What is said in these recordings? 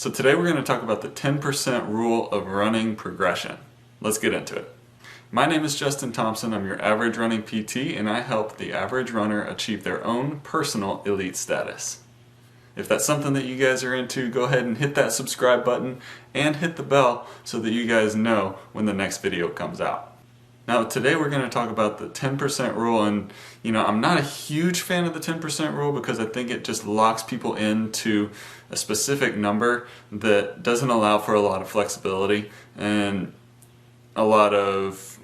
So today we're going to talk about the 10% rule of running progression. Let's get into it. My name is Justin Thompson. I'm your average running PT, and I help the average runner achieve their own personal elite status. If that's something that you guys are into, go ahead and hit that subscribe button and hit the bell so that you guys know when the next video comes out. Now today we're going to talk about the 10% rule, and I'm not a huge fan of the 10% rule because I think it just locks people into a specific number that doesn't allow for a lot of flexibility and a lot of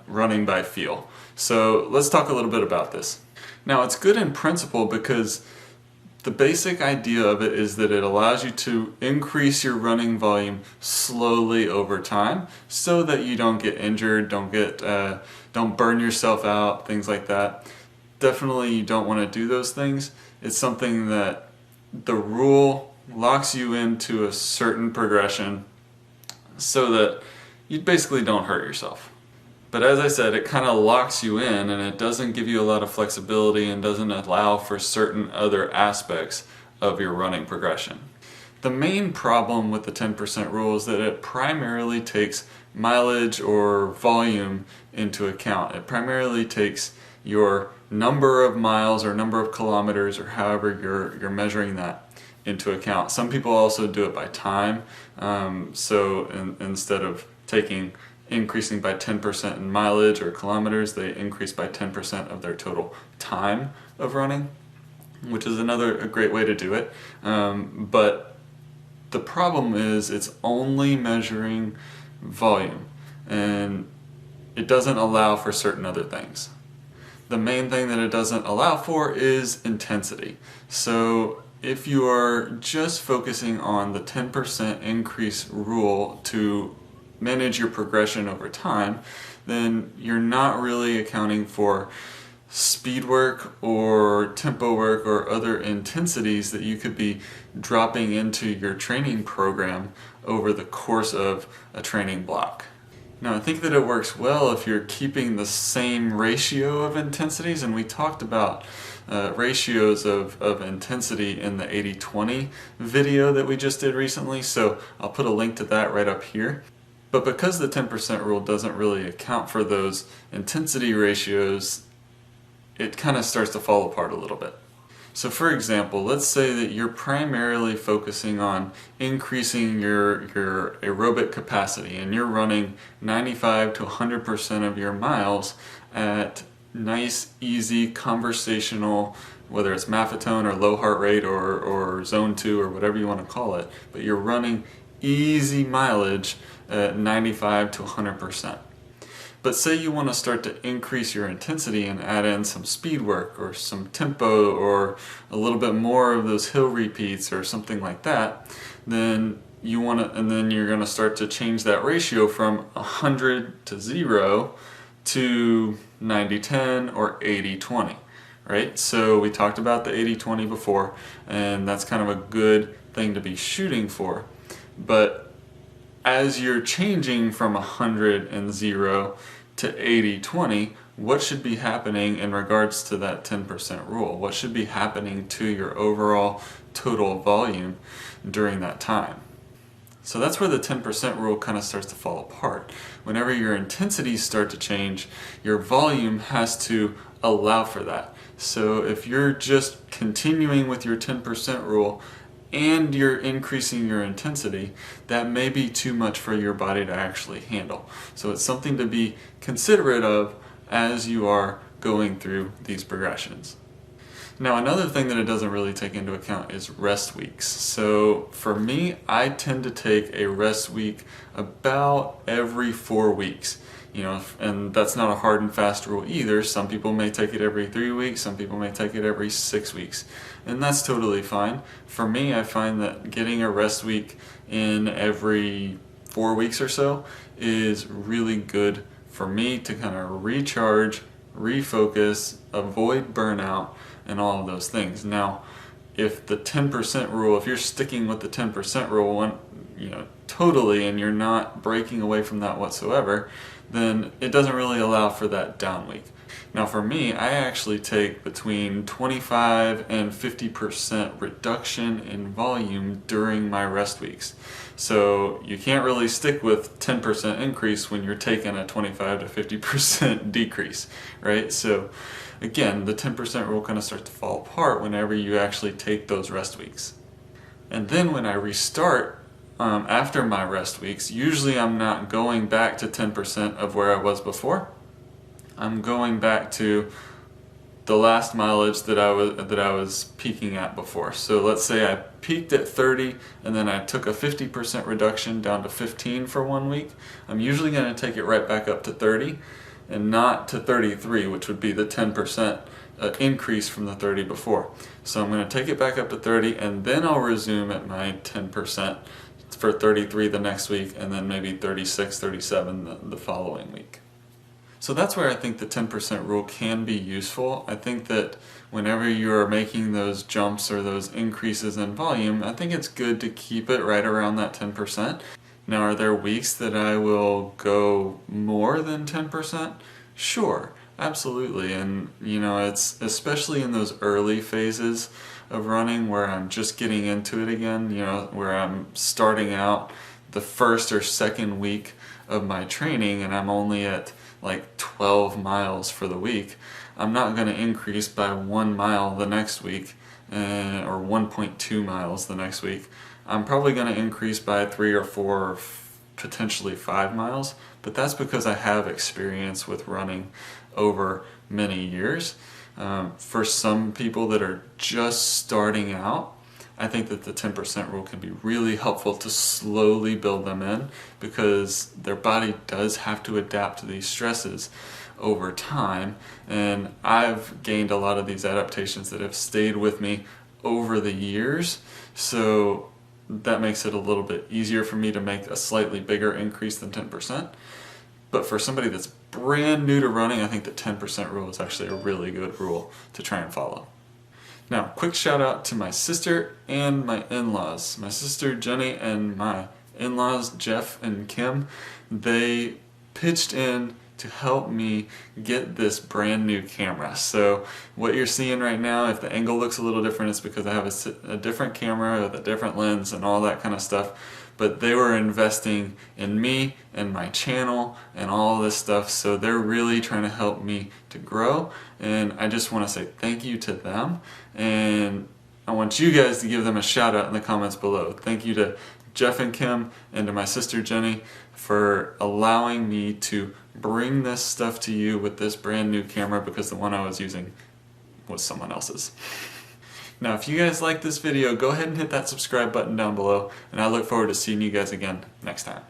running by feel. So let's talk a little bit about this. Now it's good in principle because the basic idea of it is that it allows you to increase your running volume slowly over time so that you don't get injured, don't burn yourself out, things like that. Definitely you don't want to do those things. It's something that the rule locks you into a certain progression so that you basically don't hurt yourself. But as I said, it kind of locks you in and it doesn't give you a lot of flexibility and doesn't allow for certain other aspects of your running progression. The main problem with the 10% rule is that it primarily takes mileage or volume into account. It primarily takes your number of miles or number of kilometers or however you're measuring that into account. Some people also do it by time. Instead of increasing by 10% in mileage or kilometers, they increase by 10% of their total time of running, which is a great way to do it. But the problem is it's only measuring volume and it doesn't allow for certain other things. The main thing that it doesn't allow for is intensity. So if you are just focusing on the 10% increase rule to manage your progression over time, then you're not really accounting for speed work or tempo work or other intensities that you could be dropping into your training program over the course of a training block. Now I think that it works well if you're keeping the same ratio of intensities, and we talked about ratios of intensity in the 80-20 video that we just did recently, so I'll put a link to that right up here. But because the 10% rule doesn't really account for those intensity ratios, it kind of starts to fall apart a little bit. So for example, let's say that you're primarily focusing on increasing your aerobic capacity and you're running 95 to 100% of your miles at nice, easy, conversational, whether it's Maffetone or low heart rate or zone 2 or whatever you want to call it, but you're running easy mileage at 95 to 100%. But say you want to start to increase your intensity and add in some speed work or some tempo or a little bit more of those hill repeats or something like that, then you're going to start to change that ratio from 100 to 0 to 90-10 or 80-20, right? So we talked about the 80-20 before, and that's kind of a good thing to be shooting for. But as you're changing from 100 and 0 to 80-20, what should be happening in regards to that 10% rule? What should be happening to your overall total volume during that time? So that's where the 10% rule kind of starts to fall apart. Whenever your intensities start to change, your volume has to allow for that. So if you're just continuing with your 10% rule and you're increasing your intensity, that may be too much for your body to actually handle. So it's something to be considerate of as you are going through these progressions. Now another thing that it doesn't really take into account is rest weeks. So for me, I tend to take a rest week about every 4 weeks. And that's not a hard and fast rule either. Some people may take it every 3 weeks, some people may take it every 6 weeks, and that's totally fine. For me, I find that getting a rest week in every 4 weeks or so is really good for me to kind of recharge, refocus, avoid burnout, and all of those things. Now, if the 10% rule, if you're sticking with the 10% rule totally, and you're not breaking away from that whatsoever, then it doesn't really allow for that down week. Now for me, I actually take between 25 and 50% reduction in volume during my rest weeks. So you can't really stick with 10% increase when you're taking a 25 to 50% decrease, right? So again, the 10% rule kind of starts to fall apart whenever you actually take those rest weeks. And then when I restart after my rest weeks, usually I'm not going back to 10% of where I was before. I'm going back to the last mileage that I was peaking at before. So let's say I peaked at 30 and then I took a 50% reduction down to 15 for 1 week. I'm usually going to take it right back up to 30 and not to 33, which would be the 10% increase from the 30 before. So I'm going to take it back up to 30 and then I'll resume at my 10% for 33 the next week, and then maybe 36, 37 the following week. So that's where I think the 10% rule can be useful. I think that whenever you're making those jumps or those increases in volume, I think it's good to keep it right around that 10%. Now, are there weeks that I will go more than 10%? Sure, absolutely. And you know, it's especially in those early phases of running where I'm just getting into it again, you know, where I'm starting out the first or second week of my training and I'm only at like 12 miles for the week. I'm not going to increase by 1 mile the next week or 1.2 miles the next week. I'm probably going to increase by 3 or 4, potentially 5 miles, but that's because I have experience with running over many years. For some people that are just starting out, I think that the 10% rule can be really helpful to slowly build them in, because their body does have to adapt to these stresses over time, and I've gained a lot of these adaptations that have stayed with me over the years, so that makes it a little bit easier for me to make a slightly bigger increase than 10%. But for somebody that's brand new to running, I think the 10% rule is actually a really good rule to try and follow. Now, quick shout out to my sister and my in-laws. My sister Jenny and my in-laws Jeff and Kim, they pitched in to help me get this brand new camera. So what you're seeing right now, if the angle looks a little different, it's because I have a different camera with a different lens and all that kind of stuff. But they were investing in me and my channel and all this stuff, so they're really trying to help me to grow, and I just want to say thank you to them, and I want you guys to give them a shout out in the comments below. Thank you to Jeff and Kim and to my sister Jenny for allowing me to bring this stuff to you with this brand new camera, because the one I was using was someone else's. Now, if you guys like this video, go ahead and hit that subscribe button down below, and I look forward to seeing you guys again next time.